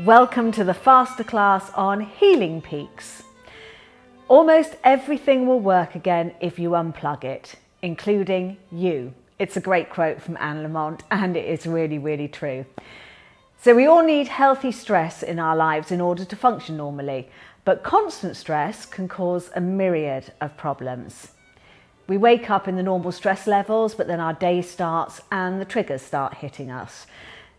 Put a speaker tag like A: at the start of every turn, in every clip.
A: Welcome to the Fasterclass on healing peaks. Almost everything will work again if you unplug it, including you. It's a great quote from Anne Lamott, and it is really, really true. So we all need healthy stress in our lives in order to function normally, but constant stress can cause a myriad of problems. We wake up in the normal stress levels, but then our day starts and the triggers start hitting us.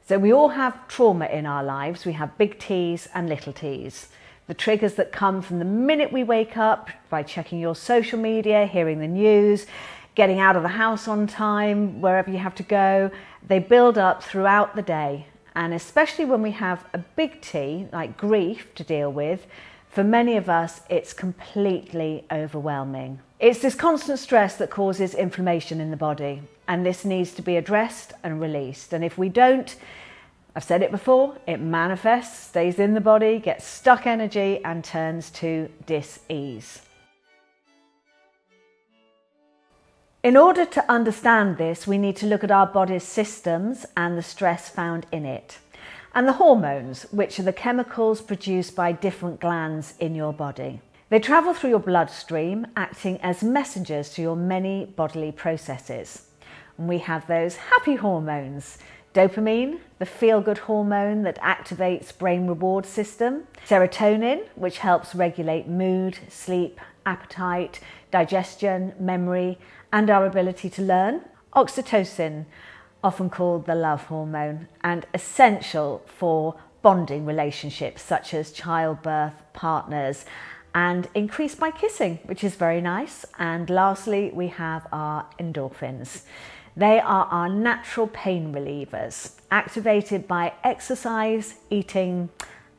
A: So we all have trauma in our lives. We have big T's and little t's. The triggers that come from the minute we wake up, by checking your social media, hearing the news, getting out of the house on time, wherever you have to go, they build up throughout the day. And especially when we have a big T, like grief, to deal with, for many of us, it's completely overwhelming. It's this constant stress that causes inflammation in the body, and this needs to be addressed and released. And if we don't, I've said it before, it manifests, stays in the body, gets stuck energy, and turns to dis-ease. In order to understand this, we need to look at our body's systems and the stress found in it, and the hormones, which are the chemicals produced by different glands in your body. They travel through your bloodstream, acting as messengers to your many bodily processes. And we have those happy hormones: dopamine, the feel-good hormone that activates brain reward system; serotonin, which helps regulate mood, sleep, appetite, digestion, memory, and our ability to learn; oxytocin, often called the love hormone, and essential for bonding relationships such as childbirth, partners, and increased by kissing, which is very nice. And lastly, we have our endorphins. They are our natural pain relievers, activated by exercise, eating,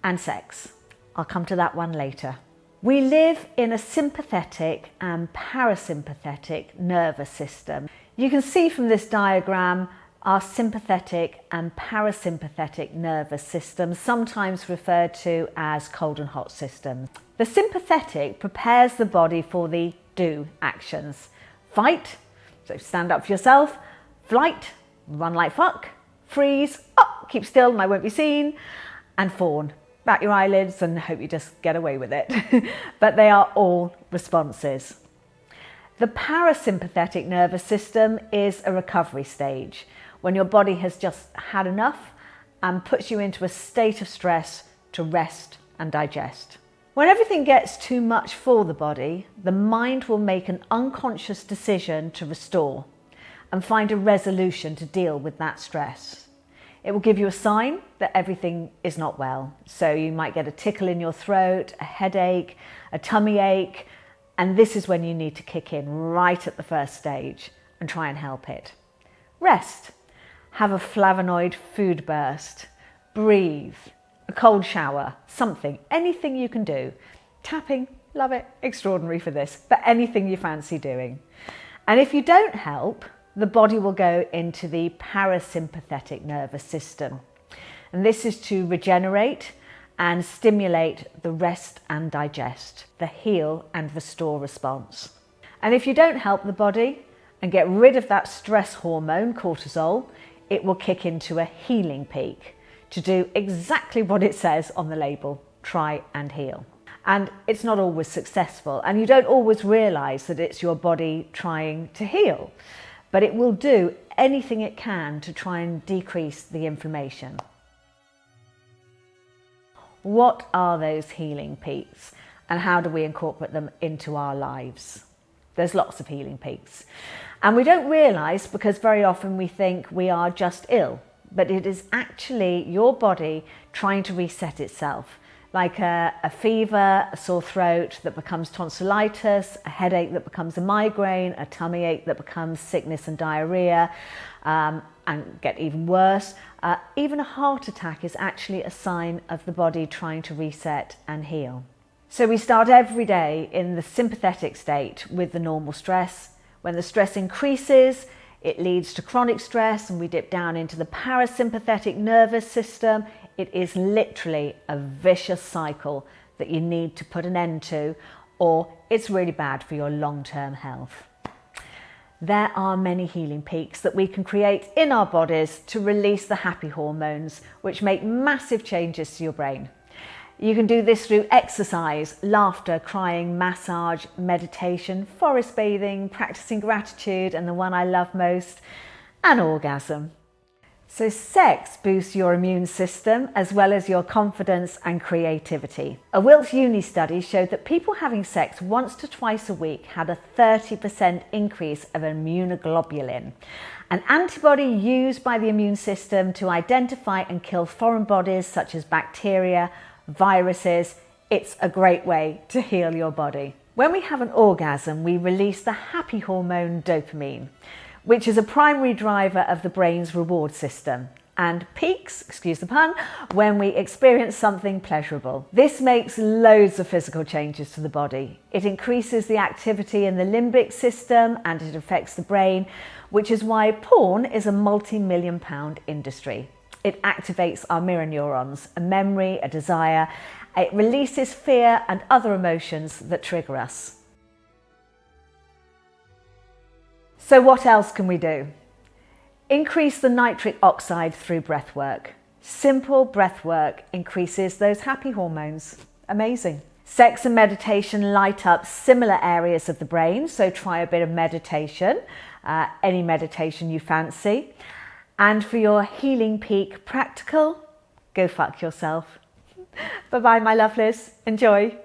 A: and sex. I'll come to that one later. We live in a sympathetic and parasympathetic nervous system. You can see from this diagram our sympathetic and parasympathetic nervous system, sometimes referred to as cold and hot systems. The sympathetic prepares the body for the do actions: fight, so stand up for yourself; flight, run like fuck; freeze, keep still and I won't be seen; and fawn, bat your eyelids and hope you just get away with it. But they are all responses. The parasympathetic nervous system is a recovery stage, when your body has just had enough and puts you into a state of stress to rest and digest. When everything gets too much for the body, the mind will make an unconscious decision to restore and find a resolution to deal with that stress. It will give you a sign that everything is not well. So you might get a tickle in your throat, a headache, a tummy ache, and this is when you need to kick in right at the first stage and try and help it. Rest. Have a flavonoid food burst. Breathe. A cold shower. Something. Anything you can do. Tapping. Love it. Extraordinary for this. But anything you fancy doing. And if you don't help, the body will go into the parasympathetic nervous system. And this is to regenerate and stimulate the rest and digest, the heal and restore response. And if you don't help the body and get rid of that stress hormone, cortisol, it will kick into a healing peak to do exactly what it says on the label: try and heal. And it's not always successful, and you don't always realize that it's your body trying to heal, but it will do anything it can to try and decrease the inflammation. What are those healing peaks, and how do we incorporate them into our lives? There's lots of healing peaks. And we don't realise, because very often we think we are just ill, but it is actually your body trying to reset itself. Like a fever, a sore throat that becomes tonsillitis, a headache that becomes a migraine, a tummy ache that becomes sickness and diarrhea, and get even worse. Even a heart attack is actually a sign of the body trying to reset and heal. So we start every day in the sympathetic state with the normal stress. When the stress increases, it leads to chronic stress, and we dip down into the parasympathetic nervous system. It is literally a vicious cycle that you need to put an end to, or it's really bad for your long-term health. There are many healing peaks that we can create in our bodies to release the happy hormones, which make massive changes to your brain. You can do this through exercise, laughter, crying, massage, meditation, forest bathing, practicing gratitude, and the one I love most, an orgasm. So sex boosts your immune system as well as your confidence and creativity. A Wilts Uni study showed that people having sex once to twice a week had a 30% increase of immunoglobulin, an antibody used by the immune system to identify and kill foreign bodies such as bacteria, viruses. It's a great way to heal your body. When we have an orgasm, we release the happy hormone dopamine, which is a primary driver of the brain's reward system, and peaks, excuse the pun, when we experience something pleasurable. This makes loads of physical changes to the body. It increases the activity in the limbic system and it affects the brain, which is why porn is a multi-million-pound industry. It activates our mirror neurons, a memory, a desire. It releases fear and other emotions that trigger us. So what else can we do? Increase the nitric oxide through breath work. Simple breath work increases those happy hormones. Amazing. Sex and meditation light up similar areas of the brain, so try a bit of meditation, any meditation you fancy. And for your healing peak practical, go fuck yourself. Bye-bye, my lovelies. Enjoy.